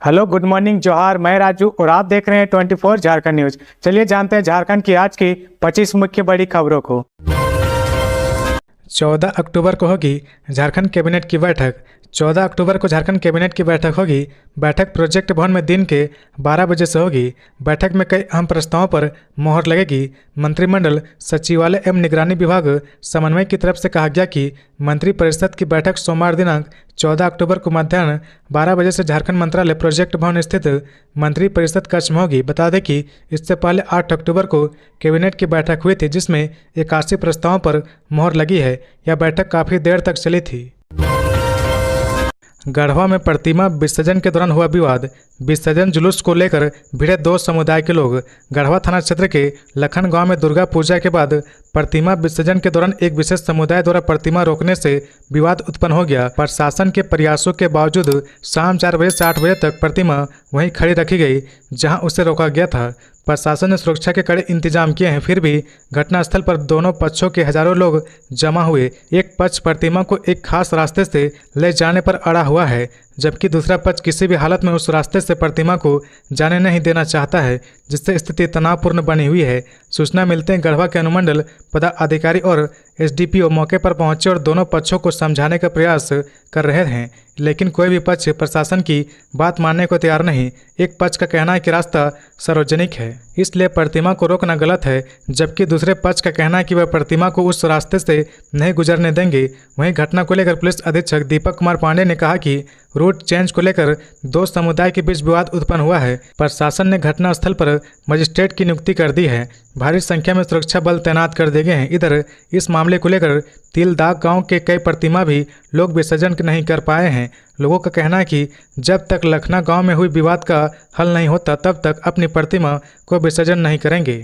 Hello, good morning, जोहार। मैं राजू और आप देख रहे हैं 24 झारखंड न्यूज। चलिए जानते हैं झारखंड की आज की 25 मुख्य बड़ी खबरों को। 14 अक्टूबर को होगी झारखंड कैबिनेट की बैठक। 14 अक्टूबर को झारखंड कैबिनेट की बैठक होगी। बैठक प्रोजेक्ट भवन में दिन के 12 बजे से होगी। बैठक में कई अहम प्रस्तावों पर मोहर लगेगी। मंत्रिमंडल सचिवालय एवं निगरानी विभाग समन्वय की तरफ से कहा गया कि मंत्रिपरिषद की बैठक सोमवार दिनांक 14 अक्टूबर को मध्याह्न 12 बजे से झारखंड मंत्रालय प्रोजेक्ट भवन स्थित मंत्रिपरिषद कक्ष में होगी। बता दें कि इससे पहले 8 अक्टूबर को कैबिनेट की बैठक हुई थी, जिसमें 81 प्रस्तावों पर मोहर लगी है। यह बैठक काफ़ी देर तक चली थी। गढ़वा में प्रतिमा विसर्जन के दौरान हुआ विवाद। विसर्जन जुलूस को लेकर भिड़े दो समुदाय के लोग। गढ़वा थाना क्षेत्र के लखन गांव में दुर्गा पूजा के बाद प्रतिमा विसर्जन के दौरान एक विशेष समुदाय द्वारा प्रतिमा रोकने से विवाद उत्पन्न हो गया। प्रशासन के प्रयासों के बावजूद शाम 4 बजे से 8 बजे तक प्रतिमा वहीं खड़ी रखी गई जहां उसे रोका गया था। प्रशासन ने सुरक्षा के कड़े इंतजाम किए हैं, फिर भी घटनास्थल पर दोनों पक्षों के हजारों लोग जमा हुए। एक पक्ष प्रतिमा को एक खास रास्ते से ले जाने पर अड़ा हुआ है, जबकि दूसरा पक्ष किसी भी हालत में उस रास्ते से प्रतिमा को जाने नहीं देना चाहता है, जिससे स्थिति तनावपूर्ण बनी हुई है। सूचना मिलते हैं गढ़वा के अनुमंडल पदाधिकारी और एसडीपीओ मौके पर पहुंचे और दोनों पक्षों को समझाने का प्रयास कर रहे हैं, लेकिन कोई भी पक्ष प्रशासन की बात मानने को तैयार नहीं। एक पक्ष का कहना है कि रास्ता सार्वजनिक है, इसलिए प्रतिमा को रोकना गलत है, जबकि दूसरे पक्ष का कहना है कि वह प्रतिमा को उस रास्ते से नहीं गुजरने देंगे। वहीं घटना को लेकर पुलिस अधीक्षक दीपक कुमार पांडे ने कहा कि रूट चेंज को लेकर दो समुदाय के बीच विवाद उत्पन्न हुआ है। प्रशासन ने घटनास्थल पर मजिस्ट्रेट की नियुक्ति कर दी है। भारी संख्या में सुरक्षा बल तैनात कर दिए गए हैं। इधर इस मामले को लेकर तिलदाग गांव के कई प्रतिमा भी लोग विसर्जन नहीं कर पाए हैं। लोगों का कहना है कि जब तक लखना गांव में हुई विवाद का हल नहीं होता, तब तक अपनी प्रतिमा को विसर्जन नहीं करेंगे।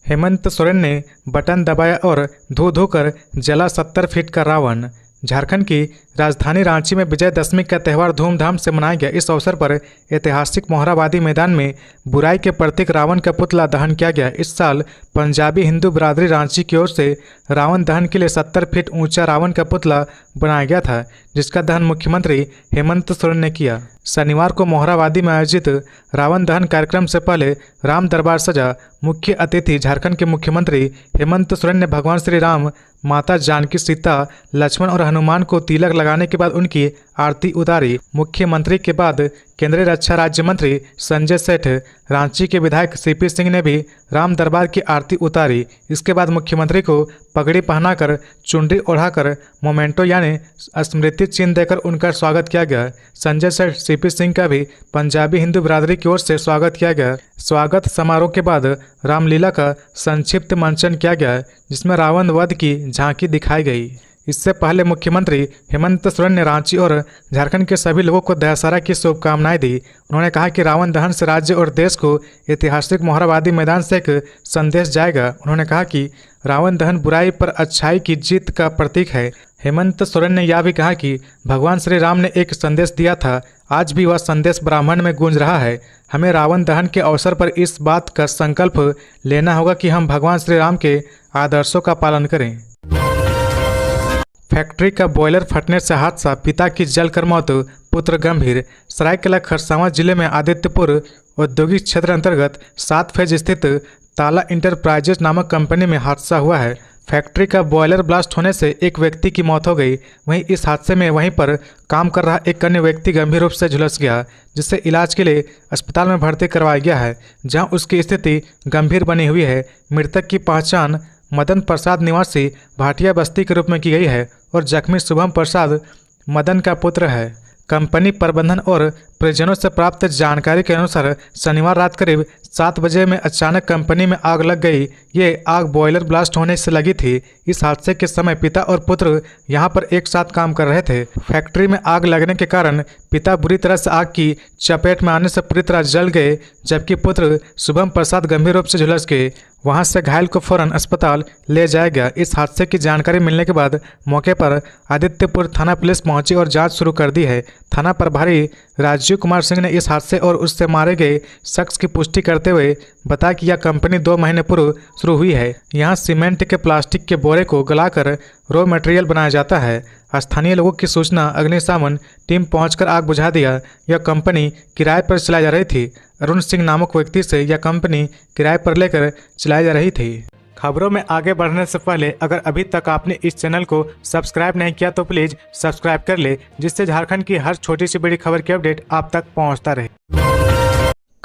हेमंत सोरेन ने बटन दबाया और धो धोकर जला 70 फीट का रावण। झारखंड की राजधानी रांची में विजयदशमी का त्यौहार धूमधाम से मनाया गया। इस अवसर पर ऐतिहासिक मोहराबादी मैदान में बुराई के प्रतीक रावण का पुतला दहन किया गया। इस साल पंजाबी हिंदू बिरादरी रांची की ओर से रावण दहन के लिए 70 फीट ऊंचा रावण का पुतला बनाया गया था, जिसका दहन मुख्यमंत्री हेमंत सोरेन ने किया। शनिवार को मोहराबादी में आयोजित रावण दहन कार्यक्रम से पहले राम दरबार सजा। मुख्य अतिथि झारखंड के मुख्यमंत्री हेमंत सोरेन ने भगवान श्री राम, माता जानकी, सीता, लक्ष्मण और हनुमान को तिलक लगाने के बाद उनकी आरती उतारी। मुख्यमंत्री के बाद केंद्रीय रक्षा राज्य मंत्री संजय सेठ, रांची के विधायक सीपी सिंह ने भी राम दरबार की आरती उतारी। इसके बाद मुख्यमंत्री को पगड़ी पहनाकर, चुनरी ओढ़ाकर मोमेंटो यानी स्मृति चिन्ह देकर उनका स्वागत किया गया। संजय सेठ, सीपी सिंह का भी पंजाबी हिंदू बिरादरी की ओर से स्वागत किया गया। स्वागत समारोह के बाद रामलीला का संक्षिप्त मंचन किया गया, जिसमें रावण वध की झांकी दिखाई गई। इससे पहले मुख्यमंत्री हेमंत सोरेन ने रांची और झारखंड के सभी लोगों को दशहरा की शुभकामनाएं दी। उन्होंने कहा कि रावण दहन से राज्य और देश को ऐतिहासिक मोहराबादी मैदान से एक संदेश जाएगा। उन्होंने कहा कि रावण दहन बुराई पर अच्छाई की जीत का प्रतीक है। हेमंत सोरेन ने यह भी कहा कि भगवान श्री राम ने एक संदेश दिया था, आज भी वह संदेश ब्राह्मण में गूंज रहा है। हमें रावण दहन के अवसर पर इस बात का संकल्प लेना होगा कि हम भगवान श्री राम के आदर्शों का पालन करें। फैक्ट्री का बॉयलर फटने से हादसा, पिता की जलकर मौत, पुत्र गंभीर। सरायकेला खरसावां जिले में आदित्यपुर औद्योगिक क्षेत्र अंतर्गत 7 फेज स्थित ताला इंटरप्राइजेज नामक कंपनी में हादसा हुआ है। फैक्ट्री का बॉयलर ब्लास्ट होने से एक व्यक्ति की मौत हो गई। वहीं इस हादसे में वहीं पर काम कर रहा एक अन्य व्यक्ति गंभीर रूप से झुलस गया, जिससे इलाज के लिए अस्पताल में भर्ती करवाया गया है, जहां उसकी स्थिति गंभीर बनी हुई है। मृतक की पहचान मदन प्रसाद निवासी भाटिया बस्ती के रूप में की गई है और जख्मी शुभम प्रसाद मदन का पुत्र है। कंपनी प्रबंधन और परिजनों से प्राप्त जानकारी के अनुसार शनिवार रात करीब 7 बजे में अचानक कंपनी में आग लग गई। ये आग बॉयलर ब्लास्ट होने से लगी थी। इस हादसे के समय पिता और पुत्र यहां पर एक साथ काम कर रहे थे। फैक्ट्री में आग लगने के कारण पिता बुरी तरह से आग की चपेट में आने से पूरी तरह जल गए, जबकि पुत्र शुभम प्रसाद गंभीर रूप से झुलस गए। वहां से घायल को फौरन अस्पताल ले जाया गया। इस हादसे की जानकारी मिलने के बाद मौके पर आदित्यपुर थाना पुलिस पहुंची और जांच शुरू कर दी है। थाना प्रभारी राजीव कुमार सिंह ने इस हादसे और उससे मारे गए शख्स की पुष्टि करते हुए बताया कि यह कंपनी 2 महीने पूर्व शुरू हुई है। यहां सीमेंट के प्लास्टिक के बोरे को गलाकर रॉ मटेरियल बनाया जाता है। स्थानीय लोगों की सूचना अग्निशमन टीम पहुंचकर आग बुझा दिया। यह कंपनी किराए पर चलाई जा रही थी। अरुण सिंह नामक व्यक्ति से यह कंपनी किराए पर लेकर चलाई जा रही थी। खबरों में आगे बढ़ने से पहले अगर अभी तक आपने इस चैनल को सब्सक्राइब नहीं किया तो प्लीज़ सब्सक्राइब कर ले, जिससे झारखंड की हर छोटी सी बड़ी खबर की अपडेट आप तक पहुंचता रहे।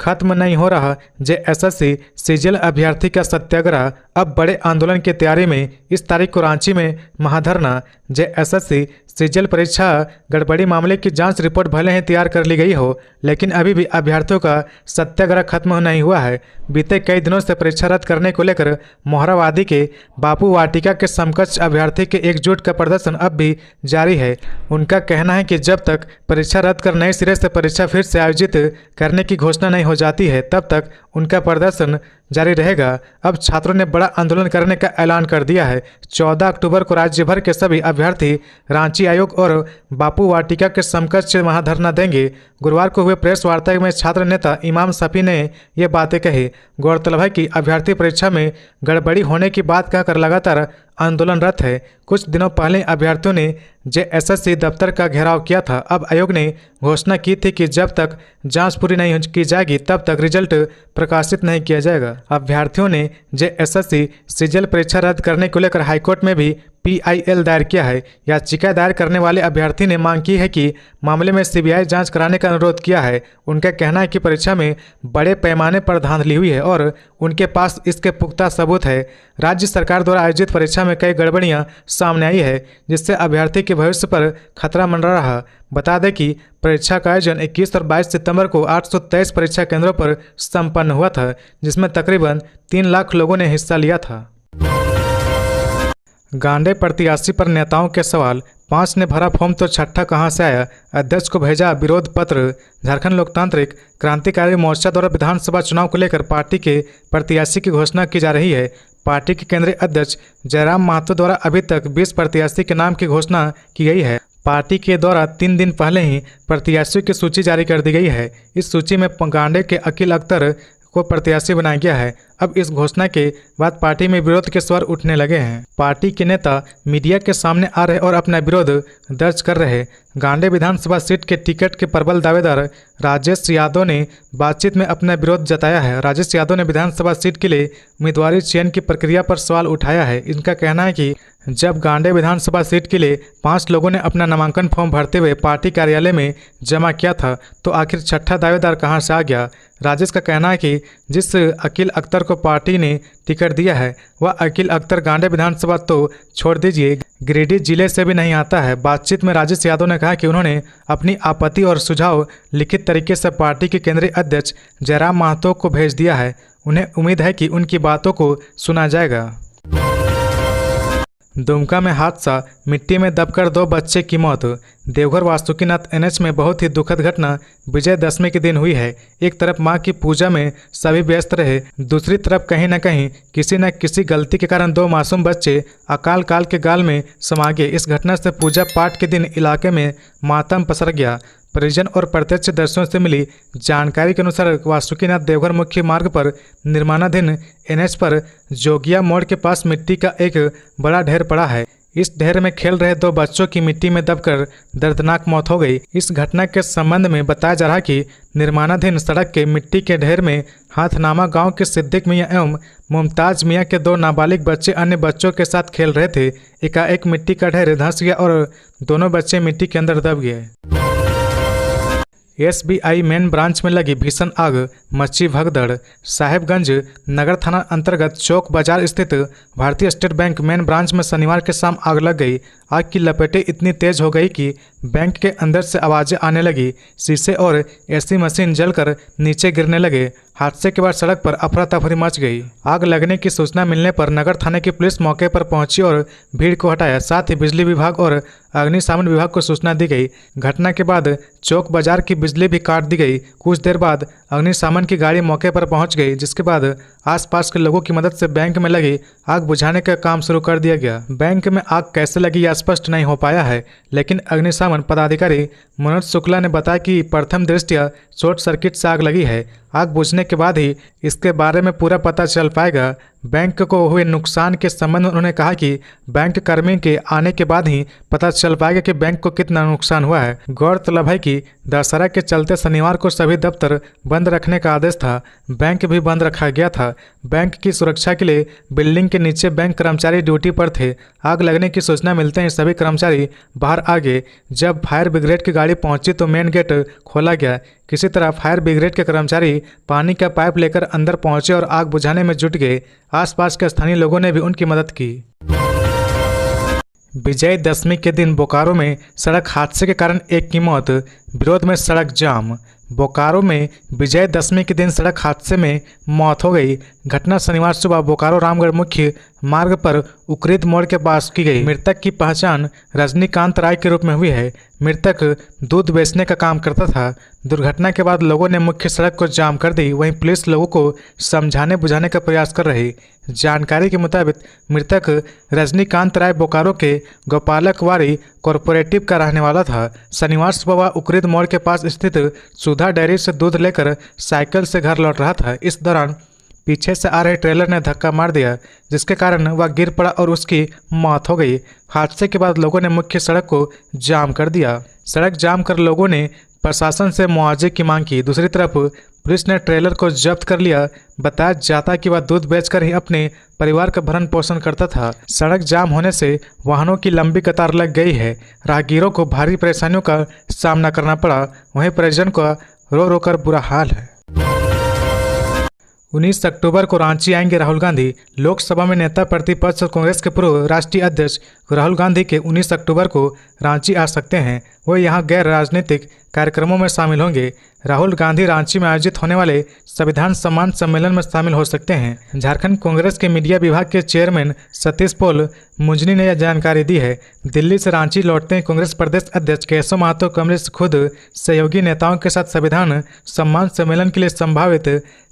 खत्म नहीं हो रहा जेएसएससी सीजीएल अभ्यर्थी का सत्याग्रह, अब बड़े आंदोलन की तैयारी में। इस तारीख को रांची में महाधरना। जेएसएससी सीजीएल परीक्षा गड़बड़ी मामले की जांच रिपोर्ट भले ही तैयार कर ली गई हो, लेकिन अभी भी अभ्यर्थियों का सत्याग्रह खत्म नहीं हुआ है। बीते कई दिनों से परीक्षा रद्द करने को लेकर मोहरावादी के बापू वाटिका के समकक्ष अभ्यर्थी के एकजुट का प्रदर्शन अब भी जारी है। उनका कहना है कि जब तक परीक्षा रद्द कर नए सिरे से परीक्षा फिर से आयोजित करने की घोषणा नहीं हो जाती है, तब तक उनका प्रदर्शन जारी रहेगा। अब छात्रों ने बड़ा आंदोलन करने का ऐलान कर दिया है। 14 अक्टूबर को राज्य भर के सभी अभ्यर्थी रांची आयोग और बापू वाटिका के समकक्ष महाधरना देंगे। गुरुवार को हुए प्रेस वार्ता में छात्र नेता इमाम शफी ने ये बातें कही। गौरतलब है कि अभ्यर्थी परीक्षा में गड़बड़ी होने की बात कहकर लगातार आंदोलनरत है। कुछ दिनों पहले अभ्यर्थियों ने जेएसएससी दफ्तर का घेराव किया था। अब आयोग ने घोषणा की थी कि जब तक जांच पूरी नहीं की जाएगी तब तक रिजल्ट प्रकाशित नहीं किया जाएगा। अभ्यर्थियों ने जेएसएससी सीजीएल परीक्षा रद्द करने को लेकर हाईकोर्ट में भी पीआईएल दायर किया है। याचिका दायर करने वाले अभ्यर्थी ने मांग की है कि मामले में सीबीआई जांच कराने का अनुरोध किया है। उनका कहना है कि परीक्षा में बड़े पैमाने पर धांधली हुई है और उनके पास इसके पुख्ता सबूत है। राज्य सरकार द्वारा आयोजित परीक्षा में कई गड़बड़ियां सामने आई है, जिससे अभ्यर्थी के भविष्य पर खतरा मंडरा रहा। बता दें कि परीक्षा का आयोजन 21 और 22 सितंबर को 823 परीक्षा केंद्रों पर संपन्न हुआ था, जिसमें तकरीबन 3 लाख लोगों ने हिस्सा लिया था। गांडे प्रत्याशी पर नेताओं के सवाल, 5 ने भरा फॉर्म तो छठा कहां से आया, अध्यक्ष को भेजा विरोध पत्र। झारखंड लोकतांत्रिक क्रांतिकारी मोर्चा द्वारा विधानसभा चुनाव को लेकर पार्टी के प्रत्याशी की घोषणा की जा रही है। पार्टी के केंद्रीय अध्यक्ष जयराम महतो द्वारा अभी तक 20 प्रत्याशी के नाम की घोषणा की गई है। पार्टी के द्वारा 3 दिन पहले ही प्रत्याशियों की सूची जारी कर दी गई है। इस सूची में गांडे के अकील अख्तर को प्रत्याशी बनाया गया है। अब इस घोषणा के बाद पार्टी में विरोध के स्वर उठने लगे हैं। पार्टी के नेता मीडिया के सामने आ रहे और अपना विरोध दर्ज कर रहे। गांडे विधानसभा सीट के टिकट के प्रबल दावेदार राजेश यादव ने बातचीत में अपना विरोध जताया है। राजेश यादव ने विधानसभा सीट के लिए उम्मीदवारी चयन की प्रक्रिया पर सवाल उठाया है। इनका कहना है कि जब गांडे विधानसभा सीट के लिए 5 लोगों ने अपना नामांकन फॉर्म भरते हुए पार्टी कार्यालय में जमा किया था, तो आखिर छठा दावेदार कहां से आ गया। राजेश का कहना है कि जिस अकील अख्तर को पार्टी ने टिकट दिया है, वह अकील अख्तर गांडे विधानसभा तो छोड़ दीजिए, गिरिडीह जिले से भी नहीं आता है। बातचीत में राजेश यादव ने कहा कि उन्होंने अपनी आपत्ति और सुझाव लिखित तरीके से पार्टी के केंद्रीय अध्यक्ष जयराम महतो को भेज दिया है। उन्हें उम्मीद है कि उनकी बातों को सुना जाएगा। दुमका में हादसा, मिट्टी में दबकर 2 बच्चे की मौत। देवघर वासुकीनाथ एनएच में बहुत ही दुखद घटना विजयदशमी के दिन हुई है। एक तरफ मां की पूजा में सभी व्यस्त रहे, दूसरी तरफ कहीं न कहीं किसी न किसी गलती के कारण 2 मासूम बच्चे अकाल काल के गाल में समा गए। इस घटना से पूजा पाठ के दिन इलाके में मातम पसर गया। परिजन और प्रत्यक्षदर्शियों से मिली जानकारी के अनुसार वासुकीनाथ देवघर मुख्य मार्ग पर निर्माणाधीन एनएच पर जोगिया मोड़ के पास मिट्टी का एक बड़ा ढेर पड़ा है। इस ढेर में खेल रहे 2 बच्चों की मिट्टी में दबकर दर्दनाक मौत हो गई। इस घटना के संबंध में बताया जा रहा है कि निर्माणाधीन सड़क के मिट्टी के ढेर में हाथनामा गांव के सिद्दीक मियां एवं मुमताज मियां के 2 नाबालिग बच्चे अन्य बच्चों के साथ खेल रहे थे। एकाएक मिट्टी का ढेर धंस गया और दोनों बच्चे मिट्टी के अंदर दब गए। एसबीआई मेन ब्रांच में लगी भीषण आग, मची भगदड़। साहेबगंज नगर थाना अंतर्गत चौक बाजार स्थित भारतीय स्टेट बैंक मेन ब्रांच में शनिवार के शाम आग लग गई। आग की लपेटें इतनी तेज हो गई कि बैंक के अंदर से आवाज़ें आने लगी। शीशे और एसी मशीन जलकर नीचे गिरने लगे। हादसे के बाद सड़क पर अफरा तफरी मच गई। आग लगने की सूचना मिलने पर नगर थाने की पुलिस मौके पर पहुंची और भीड़ को हटाया। साथ ही बिजली विभाग और अग्निशमन विभाग को सूचना दी गई। घटना के बाद चौक बाजार की बिजली भी काट दी गई। कुछ देर बाद अग्निशमन की गाड़ी मौके पर पहुंच गई, जिसके बाद आसपास के लोगों की मदद से बैंक में लगी आग बुझाने का काम शुरू कर दिया गया। बैंक में आग कैसे लगी यह स्पष्ट नहीं हो पाया है, लेकिन अग्निशमन पदाधिकारी मनोज शुक्ला ने बताया कि प्रथम दृष्टया शॉर्ट सर्किट से आग लगी है। आग बुझने के बाद ही इसके बारे में पूरा पता चल पाएगा। बैंक को हुए नुकसान के संबंध में उन्होंने कहा कि बैंक कर्मी के आने के बाद ही पता चल पाएगा कि बैंक को कितना नुकसान हुआ है। गौरतलब है कि दशहरा के चलते शनिवार को सभी दफ्तर बंद रखने का आदेश था। बैंक भी बंद रखा गया था। बैंक की सुरक्षा के लिए बिल्डिंग के नीचे बैंक कर्मचारी ड्यूटी पर थे। आग लगने की सूचना मिलते ही सभी कर्मचारी बाहर आ गए। जब फायर ब्रिगेड की गाड़ी पहुंची तो मेन गेट खोला गया। किसी तरह फायर ब्रिगेड के कर्मचारी पानी का पाइप लेकर अंदर पहुंचे और आग बुझाने में जुट गए। आसपास के स्थानीय लोगों ने भी उनकी मदद की। विजयदशमी के दिन बोकारो में सड़क हादसे के कारण एक की मौत, विरोध में सड़क जाम। बोकारो में विजयदशमी के दिन सड़क हादसे में मौत हो गई। घटना शनिवार सुबह बोकारो रामगढ़ मुख्य मार्ग पर उक्रीद मोड़ के पास की गई। मृतक की पहचान रजनीकांत राय के रूप में हुई है। मृतक दूध बेचने का काम करता था। दुर्घटना के बाद लोगों ने मुख्य सड़क को जाम कर दी। वहीं पुलिस लोगों को समझाने बुझाने का प्रयास कर रही। जानकारी के मुताबिक मृतक रजनीकांत राय बोकारो के गोपालकवाड़ी कॉरपोरेटिव का रहने वाला था। शनिवार सुबह वह उक्रीद मोड़ के पास स्थित सुधा डेयरी से दूध लेकर साइकिल से घर लौट रहा था। इस दौरान पीछे से आ रहे ट्रेलर ने धक्का मार दिया, जिसके कारण वह गिर पड़ा और उसकी मौत हो गई। हादसे के बाद लोगों ने मुख्य सड़क को जाम कर दिया। सड़क जाम कर लोगों ने प्रशासन से मुआवजे की मांग की। दूसरी तरफ पुलिस ने ट्रेलर को जब्त कर लिया। बताया जाता कि वह दूध बेचकर ही अपने परिवार का भरण पोषण करता था। सड़क जाम होने से वाहनों की लंबी कतार लग गई है। राहगीरों को भारी परेशानियों का सामना करना पड़ा। वहीं परिजन का रो रो कर बुरा हाल है। 19 अक्टूबर को रांची आएंगे राहुल गांधी। लोकसभा में नेता प्रतिपक्ष और कांग्रेस के पूर्व राष्ट्रीय अध्यक्ष राहुल गांधी के 19 अक्टूबर को रांची आ सकते हैं। वो यहां गैर राजनीतिक कार्यक्रमों में शामिल होंगे। राहुल गांधी रांची में आयोजित होने वाले संविधान सम्मान सम्मेलन में शामिल हो सकते हैं। झारखंड कांग्रेस के मीडिया विभाग के चेयरमैन सतीश पोल मुंजनी ने यह जानकारी दी है। दिल्ली से रांची लौटते हैं कांग्रेस प्रदेश अध्यक्ष केशव महतो कमलेश खुद सहयोगी नेताओं के साथ संविधान सम्मान सम्मेलन के लिए संभावित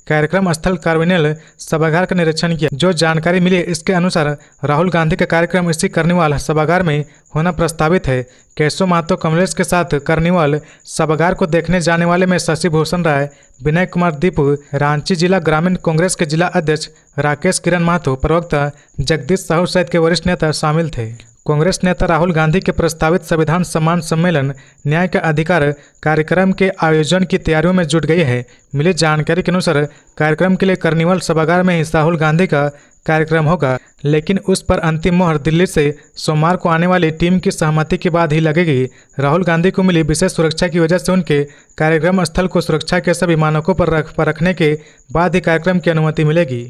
कार्यक्रम स्थल कार्निवल सभागार का निरीक्षण किया। जो जानकारी मिली इसके अनुसार राहुल गांधी का कार्यक्रम इसी कार्निवल सभागार में होना प्रस्तावित है। केशव महतो कमलेश के साथ कार्निवल सभागार को देखने जाने वाले में शशि भूषण राय, विनय कुमार दीपू, रांची जिला ग्रामीण कांग्रेस के जिला अध्यक्ष राकेश किरण महतो, प्रवक्ता जगदीश साहू सहित के वरिष्ठ नेता शामिल थे। कांग्रेस नेता राहुल गांधी के प्रस्तावित संविधान सम्मान सम्मेलन न्याय का अधिकार कार्यक्रम के आयोजन की तैयारियों में जुट गई है। मिली जानकारी के अनुसार कार्यक्रम के लिए कार्निवल सभागार में ही राहुल गांधी का कार्यक्रम होगा, लेकिन उस पर अंतिम मोहर दिल्ली से सोमवार को आने वाली टीम की सहमति के बाद ही लगेगी। राहुल गांधी को मिली विशेष सुरक्षा की वजह से उनके कार्यक्रम स्थल को सुरक्षा के सभी मानकों पर रखने के बाद ही कार्यक्रम की अनुमति मिलेगी।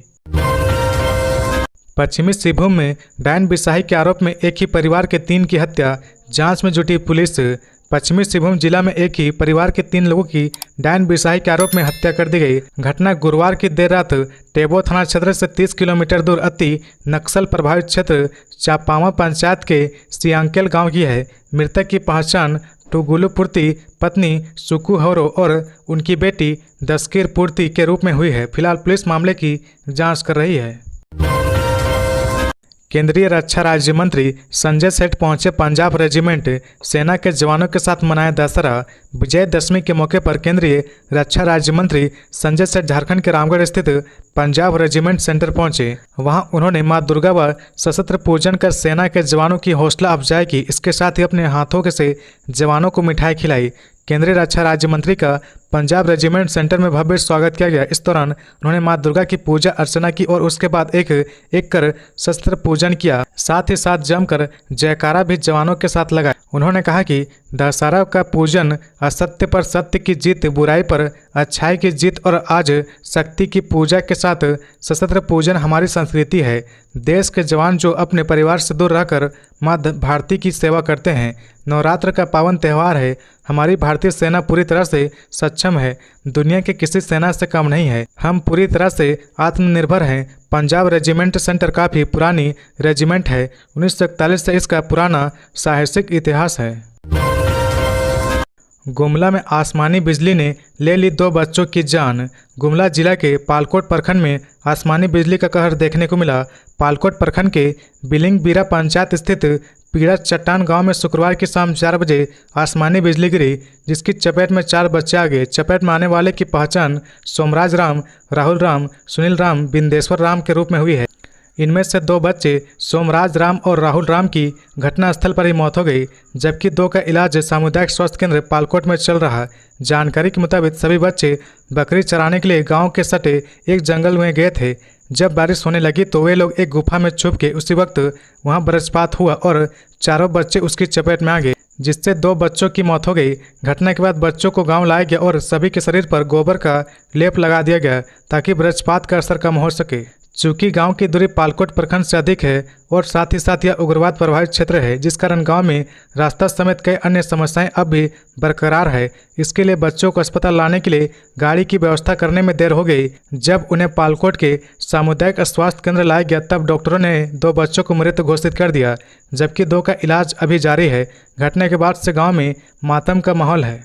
पश्चिमी सिंहभूम में डायन बिसाही के आरोप में एक ही परिवार के 3 की हत्या, जांच में जुटी पुलिस। पश्चिमी सिंहभूम जिला में एक ही परिवार के 3 लोगों की डायन बिसाही के आरोप में हत्या कर दी गई। घटना गुरुवार की देर रात टेबो थाना क्षेत्र से 30 किलोमीटर दूर अति नक्सल प्रभावित क्षेत्र चापावा पंचायत के सियांकेल गांव की है। मृतक की पहचान टुगुलू पूर्ति पत्नी सुकू हौरो और उनकी बेटी दस्कीर पूर्ति के रूप में हुई है। फिलहाल पुलिस मामले की जाँच कर रही है। केंद्रीय रक्षा राज्य मंत्री संजय सेठ पहुंचे पंजाब रेजिमेंट। सेना के जवानों के साथ मनाया दशहरा। विजयदशमी के मौके पर केंद्रीय रक्षा राज्य मंत्री संजय सेठ झारखंड के रामगढ़ स्थित पंजाब रेजिमेंट सेंटर पहुंचे। वहां उन्होंने मां दुर्गा व सशस्त्र पूजन कर सेना के जवानों की हौसला अफजाई की। इसके साथ ही अपने हाथों से जवानों को मिठाई खिलाई। केंद्रीय रक्षा राज्य मंत्री का पंजाब रेजिमेंट सेंटर में भव्य स्वागत किया गया। इस दौरान उन्होंने मां दुर्गा की पूजा अर्चना की और उसके बाद एक कर शस्त्र पूजन किया। साथ ही साथ जमकर जयकारा भी जवानों के साथ लगाया। उन्होंने कहा कि दशहरा का पूजन असत्य पर सत्य की जीत, बुराई पर अच्छाई की जीत और आज शक्ति की पूजा के साथ सशस्त्र पूजन हमारी संस्कृति है। देश के जवान जो अपने परिवार से दूर रहकर मां भारती की सेवा करते हैं। नवरात्र का पावन त्यौहार है। हमारी भारतीय सेना पूरी तरह से सक्षम है, दुनिया के किसी सेना से कम नहीं है। हम पूरी तरह से आत्मनिर्भर हैं। पंजाब रेजिमेंट सेंटर काफ़ी पुरानी रेजिमेंट है। 1941 से इसका पुराना साहसिक इतिहास है। गुमला में आसमानी बिजली ने ले ली 2 बच्चों की जान। गुमला जिला के पालकोट प्रखंड में आसमानी बिजली का कहर देखने को मिला। पालकोट प्रखंड के बिलिंगबीरा पंचायत स्थित पीड़त चट्टान गांव में शुक्रवार की शाम 4 बजे आसमानी बिजली गिरी, जिसकी चपेट में 4 बच्चे आ गए। चपेट में आने वाले की पहचान सोमराज राम, राहुल राम, सुनील राम, बिंदेश्वर राम के रूप में हुई है। इनमें से 2 बच्चे सोमराज राम और राहुल राम की घटनास्थल पर ही मौत हो गई, जबकि 2 का इलाज सामुदायिक स्वास्थ्य केंद्र पालकोट में चल रहा। जानकारी के मुताबिक सभी बच्चे बकरी चराने के लिए गांव के सटे एक जंगल में गए थे। जब बारिश होने लगी तो वे लोग एक गुफा में छुप के उसी वक्त वहां वज्रपात हुआ और चारों बच्चे उसकी चपेट में आ गए, जिससे 2 बच्चों की मौत हो गई। घटना के बाद बच्चों को गांव लाया गया और सभी के शरीर पर गोबर का लेप लगा दिया गया ताकि वज्रपात का असर कम हो सके। चूंकि गांव की दूरी पालकोट प्रखंड से अधिक है और साथ ही साथ यह उग्रवाद प्रभावित क्षेत्र है, जिस कारण गांव में रास्ता समेत कई अन्य समस्याएं अब भी बरकरार है। इसके लिए बच्चों को अस्पताल लाने के लिए गाड़ी की व्यवस्था करने में देर हो गई। जब उन्हें पालकोट के सामुदायिक स्वास्थ्य केंद्र लाया गया तब डॉक्टरों ने 2 बच्चों को मृत घोषित कर दिया, जबकि 2 का इलाज अभी जारी है। घटना के बाद से गाँव में मातम का माहौल है।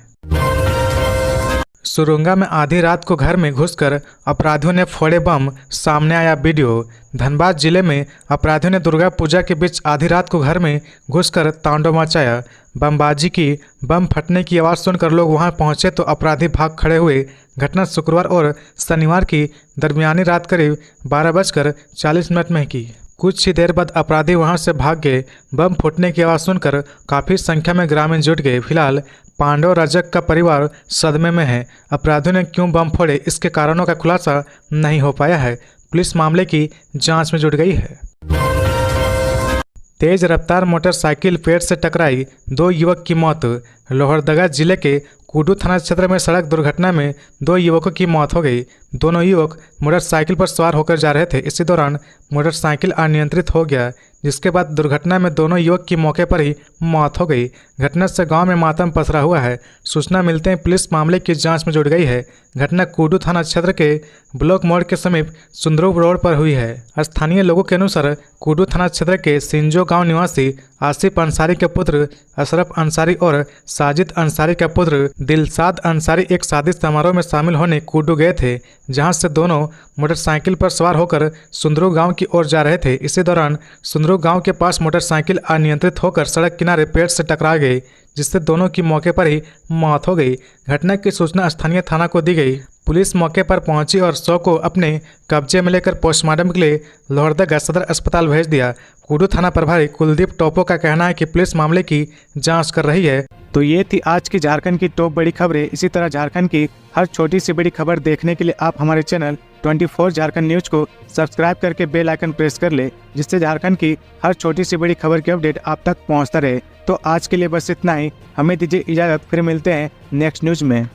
सुरुंगा में आधी रात को घर में घुसकर अपराधियों ने फोड़े बम, सामने आया वीडियो। धनबाद जिले में अपराधियों ने दुर्गा पूजा के बीच आधी रात को घर में घुसकर तांडव मचाया। बमबाजी की, बम फटने की आवाज़ सुनकर लोग वहां पहुंचे तो अपराधी भाग खड़े हुए। घटना शुक्रवार और शनिवार की दरमियानी रात करीब 12:40 में की। कुछ ही देर बाद अपराधी वहां से भाग गए। बम फूटने की आवाज़ सुनकर काफ़ी संख्या में ग्रामीण जुट गए। फिलहाल पांडव रजक का परिवार सदमे में है। अपराधियों ने क्यों बम फोड़े, इसके कारणों का खुलासा नहीं हो पाया है। पुलिस मामले की जांच में जुट गई है। तेज रफ्तार मोटरसाइकिल पेड़ से टकराई, 2 युवक की मौत। लोहरदगा जिले के कुडू थाना क्षेत्र में सड़क दुर्घटना में 2 युवकों की मौत हो गई। दोनों युवक मोटरसाइकिल पर सवार होकर जा रहे थे। इसी दौरान मोटरसाइकिल अनियंत्रित हो गया, जिसके बाद दुर्घटना में दोनों युवक की मौके पर ही मौत हो गई। घटना से गांव में मातम पसरा हुआ है। सूचना मिलते ही पुलिस मामले की जांच में जुट गई है। घटना कुडू थाना क्षेत्र के ब्लॉक मोड़ के समीप सुंदरूप रोड पर हुई है। स्थानीय लोगों के अनुसार कुडू थाना क्षेत्र के सिंजो गांव निवासी आसिफ अंसारी के पुत्र अशरफ अंसारी और साजिद अंसारी का पुत्र दिलशाद अंसारी एक शादी समारोह में शामिल होने कुडू गए थे, जहां से दोनों मोटरसाइकिल पर सवार होकर सुंदरू गांव की ओर जा रहे थे। इसी दौरान सुंदरू गांव के पास मोटरसाइकिल अनियंत्रित होकर सड़क किनारे पेड़ से टकरा गई, जिससे दोनों की मौके पर ही मौत हो गई। घटना की सूचना स्थानीय थाना को दी गई। पुलिस मौके पर पहुंची और शव को अपने कब्जे में लेकर पोस्टमार्टम के लिए लोहरदगा सदर अस्पताल भेज दिया। कुडू थाना प्रभारी कुलदीप टोपो का कहना है कि पुलिस मामले की जांच कर रही है। तो ये थी आज की झारखंड की टॉप बड़ी खबरें। इसी तरह झारखंड की हर छोटी सी बड़ी खबर देखने के लिए आप हमारे चैनल 24 झारखंड न्यूज को सब्सक्राइब करके बेल आइकन प्रेस कर ले, जिससे झारखंड की हर छोटी सी बड़ी खबर की अपडेट आप तक पहुंचता रहे। तो आज के लिए बस इतना ही। हमें दीजिए इजाज़त, फिर मिलते हैं नेक्स्ट न्यूज में।